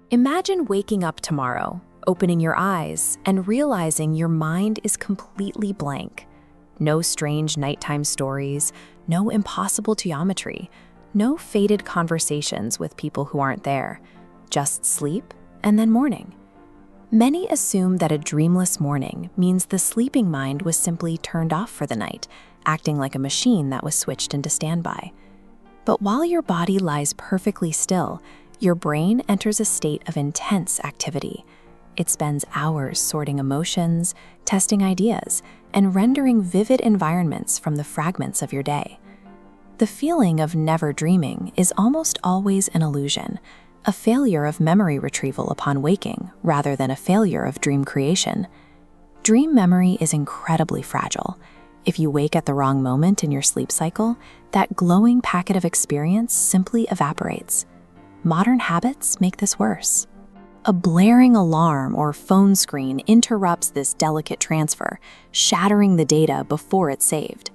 Imagine waking up tomorrow, opening your eyes, and realizing your mind is completely blank. No strange nighttime stories, no impossible geometry, no fated conversations with people who aren't there, just sleep and then morning. Many assume that a dreamless morning means the sleeping mind was simply turned off for the night, acting like a machine that was switched into standby. But while your body lies perfectly still, your brain enters a state of intense activity. It spends hours sorting emotions, testing ideas, and rendering vivid environments from the fragments of your day. The feeling of never dreaming is almost always an illusion, a failure of memory retrieval upon waking rather than a failure of dream creation. Dream memory is incredibly fragile. If you wake at the wrong moment in your sleep cycle, that glowing packet of experience simply evaporates. Modern habits make this worse. A blaring alarm or phone screen interrupts this delicate transfer, shattering the data before it's saved.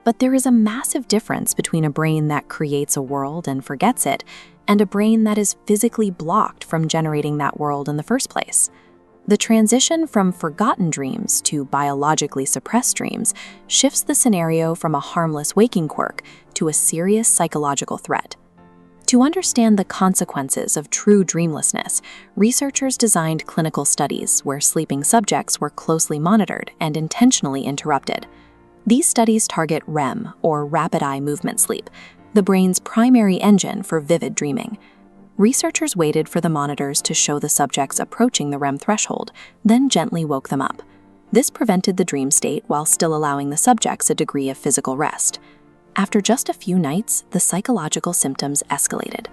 But there is a massive difference between a brain that creates a world and forgets it, and a brain that is physically blocked from generating that world in the first place. The transition from forgotten dreams to biologically suppressed dreams shifts the scenario from a harmless waking quirk to a serious psychological threat. To understand the consequences of true dreamlessness, researchers designed clinical studies where sleeping subjects were closely monitored and intentionally interrupted. These studies target REM, or rapid eye movement sleep, the brain's primary engine for vivid dreaming. Researchers waited for the monitors to show the subjects approaching the REM threshold, then gently woke them up. This prevented the dream state while still allowing the subjects a degree of physical rest. After just a few nights, the psychological symptoms escalated.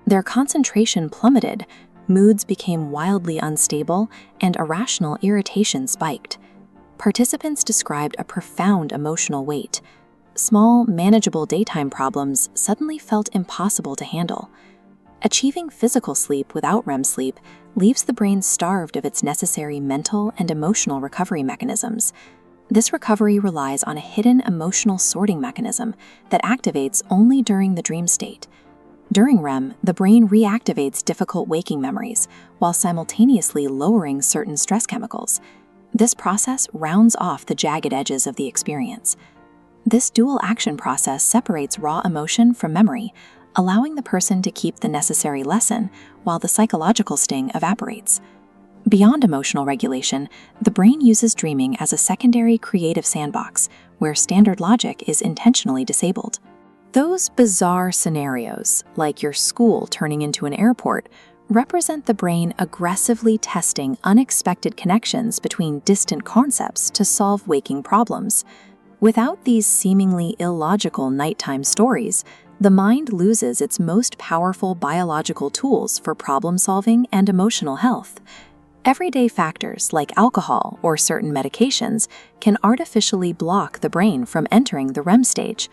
Their concentration plummeted, moods became wildly unstable, and irrational irritation spiked. Participants described a profound emotional weight. Small, manageable daytime problems suddenly felt impossible to handle. Achieving physical sleep without REM sleep leaves the brain starved of its necessary mental and emotional recovery mechanisms. This recovery relies on a hidden emotional sorting mechanism that activates only during the dream state. During REM, the brain reactivates difficult waking memories while simultaneously lowering certain stress chemicals. This process rounds off the jagged edges of the experience. This dual action process separates raw emotion from memory, allowing the person to keep the necessary lesson while the psychological sting evaporates. Beyond emotional regulation, the brain uses dreaming as a secondary creative sandbox where standard logic is intentionally disabled. Those bizarre scenarios, like your school turning into an airport, represent the brain aggressively testing unexpected connections between distant concepts to solve waking problems. Without these seemingly illogical nighttime stories, the mind loses its most powerful biological tools for problem-solving and emotional health. Everyday factors like alcohol or certain medications can artificially block the brain from entering the REM stage.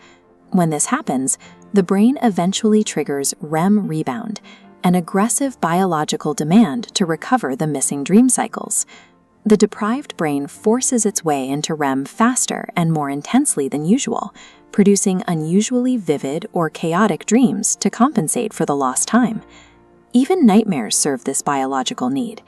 When this happens, the brain eventually triggers REM rebound, an aggressive biological demand to recover the missing dream cycles. The deprived brain forces its way into REM faster and more intensely than usual, producing unusually vivid or chaotic dreams to compensate for the lost time. Even nightmares serve this biological need.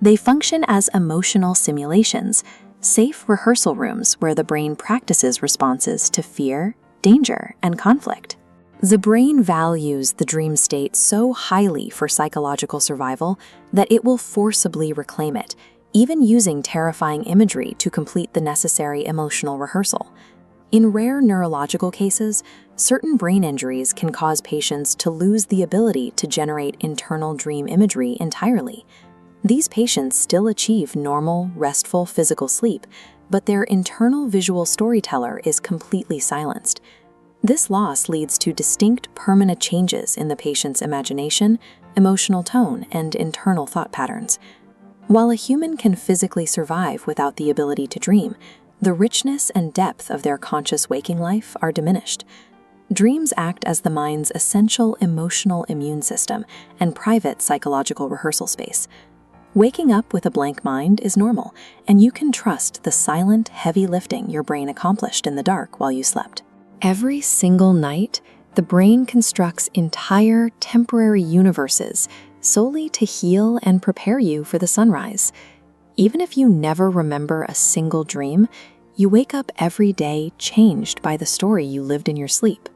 They function as emotional simulations, safe rehearsal rooms where the brain practices responses to fear, danger, and conflict. The brain values the dream state so highly for psychological survival that it will forcibly reclaim it, even using terrifying imagery to complete the necessary emotional rehearsal. In rare neurological cases, certain brain injuries can cause patients to lose the ability to generate internal dream imagery entirely. These patients still achieve normal, restful physical sleep, but their internal visual storyteller is completely silenced. This loss leads to distinct, permanent changes in the patient's imagination, emotional tone, and internal thought patterns. While a human can physically survive without the ability to dream, the richness and depth of their conscious waking life are diminished. Dreams act as the mind's essential emotional immune system and private psychological rehearsal space. Waking up with a blank mind is normal, and you can trust the silent, heavy lifting your brain accomplished in the dark while you slept. Every single night, the brain constructs entire temporary universes, solely to heal and prepare you for the sunrise. Even if you never remember a single dream, you wake up every day changed by the story you lived in your sleep.